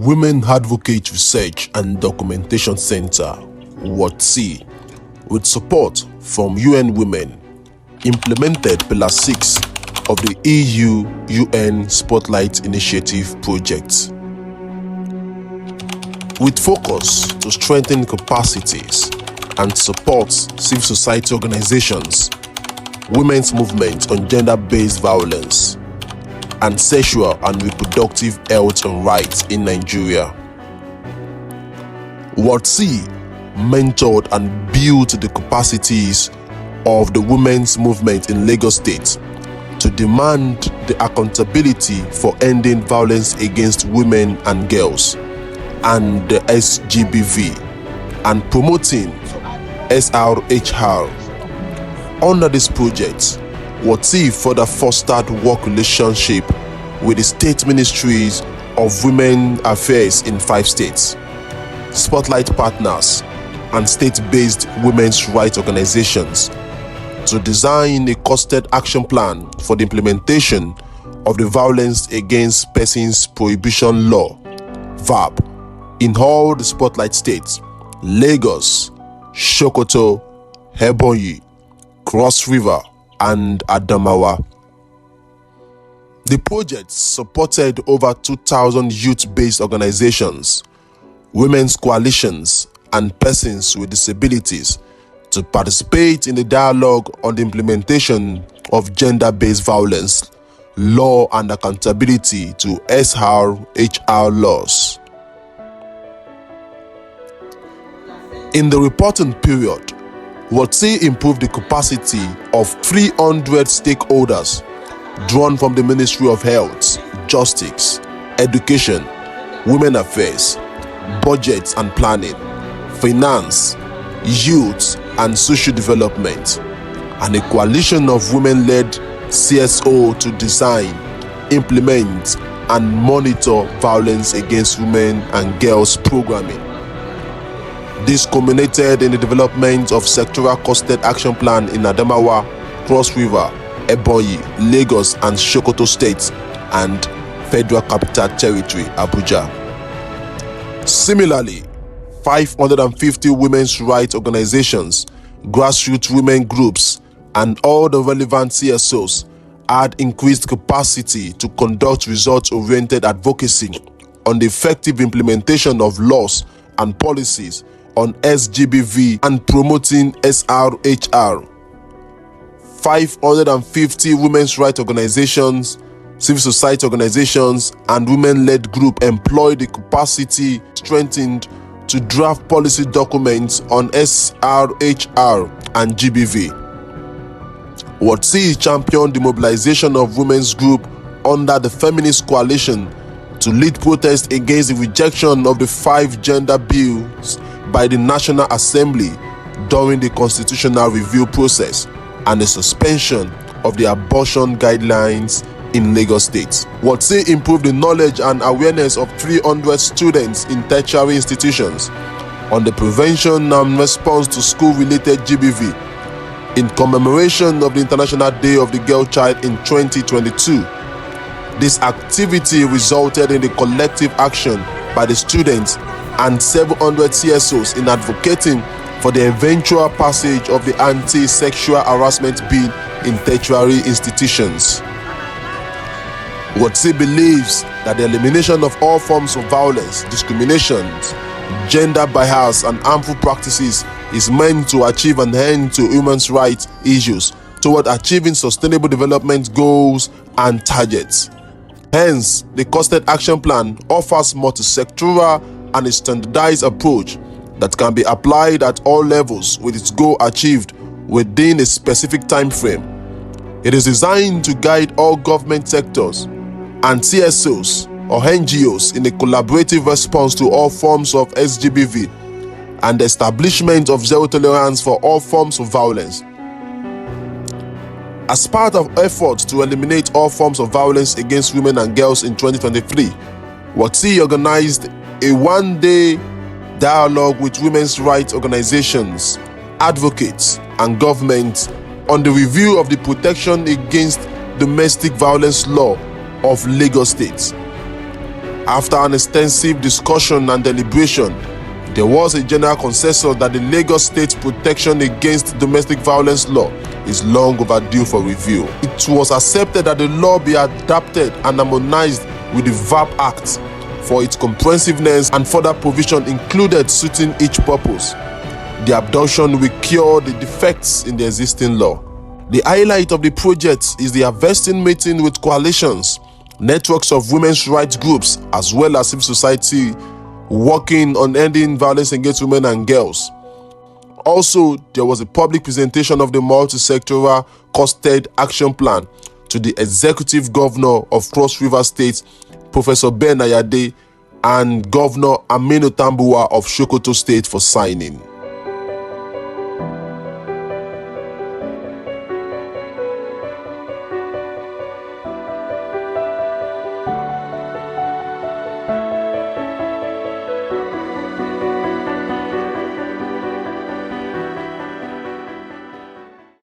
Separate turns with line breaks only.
Women Advocate Research and Documentation Center, WARDC, with support from UN Women, implemented Pillar 6 of the EU-UN Spotlight Initiative project, with focus to strengthen capacities and support civil society organizations, women's movement on gender-based violence, and sexual and reproductive health and rights in Nigeria. WARDC mentored and built the capacities of the women's movement in Lagos State to demand the accountability for ending violence against women and girls and the SGBV and promoting SRHR. Under this project, WARDC further fostered work relationship with the state ministries of women affairs in 5 states, spotlight partners, and state-based women's rights organizations to design a costed action plan for the implementation of the Violence Against Persons Prohibition Law, VAWG, in all the spotlight states: Lagos, Sokoto, Ebonyi, Cross River, and Adamawa. The project supported over 2,000 youth-based organizations, women's coalitions, and persons with disabilities to participate in the dialogue on the implementation of gender-based violence law and accountability to SRHR laws. In the reporting period, WARDC improved the capacity of 300 stakeholders drawn from the Ministry of Health, Justice, Education, Women Affairs, Budget and Planning, Finance, Youth and Social Development, and a coalition of women-led CSO to design, implement, and monitor violence against women and girls programming. This culminated in the development of sectoral costed action plan in Adamawa, Cross River, Ebonyi, Lagos, and Sokoto states, and Federal Capital Territory, Abuja. Similarly, 550 women's rights organizations, grassroots women groups, and all the relevant CSOs had increased capacity to conduct results-oriented advocacy on the effective implementation of laws and policies on SGBV and promoting SRHR. 550 women's rights organizations, civil society organizations, and women-led groups employed the capacity strengthened to draft policy documents on SRHR and GBV. WARDC championed the mobilization of women's groups under the Feminist Coalition to lead protests against the rejection of the 5 gender bills by the National Assembly during the constitutional review process and the suspension of the abortion guidelines in Lagos State. WARDC improved the knowledge and awareness of 300 students in tertiary institutions on the prevention and response to school-related GBV in commemoration of the International Day of the Girl Child in 2022. This activity resulted in the collective action by the students and 700 CSOs in advocating for the eventual passage of the Anti-Sexual Harassment Bill in tertiary institutions. WARDC believes that the elimination of all forms of violence, discrimination, gender bias, and harmful practices is meant to achieve an end to human rights issues toward achieving sustainable development goals and targets. Hence, the costed action plan offers multi-sectoral and a standardized approach that can be applied at all levels with its goal achieved within a specific time frame. It is designed to guide all government sectors and CSOs or NGOs in a collaborative response to all forms of SGBV and the establishment of zero tolerance for all forms of violence. As part of efforts to eliminate all forms of violence against women and girls in 2023, WARDC organized a one-day dialogue with women's rights organizations, advocates, and governments on the review of the Protection Against Domestic Violence Law of Lagos State. After an extensive discussion and deliberation, there was a general consensus that the Lagos State Protection Against Domestic Violence Law is long overdue for review. It was accepted that the law be adapted and harmonized with the VAWG Act for its comprehensiveness, and further provision included suiting each purpose. The abduction will cure the defects in the existing law. The highlight of the project is the harvesting meeting with coalitions, networks of women's rights groups, as well as civil society working on ending violence against women and girls. Also, there was a public presentation of the multi-sectoral costed action plan to the Executive Governor of Cross River State, Professor Ben Ayade, and Governor Aminu Tambuwa of Sokoto State for signing.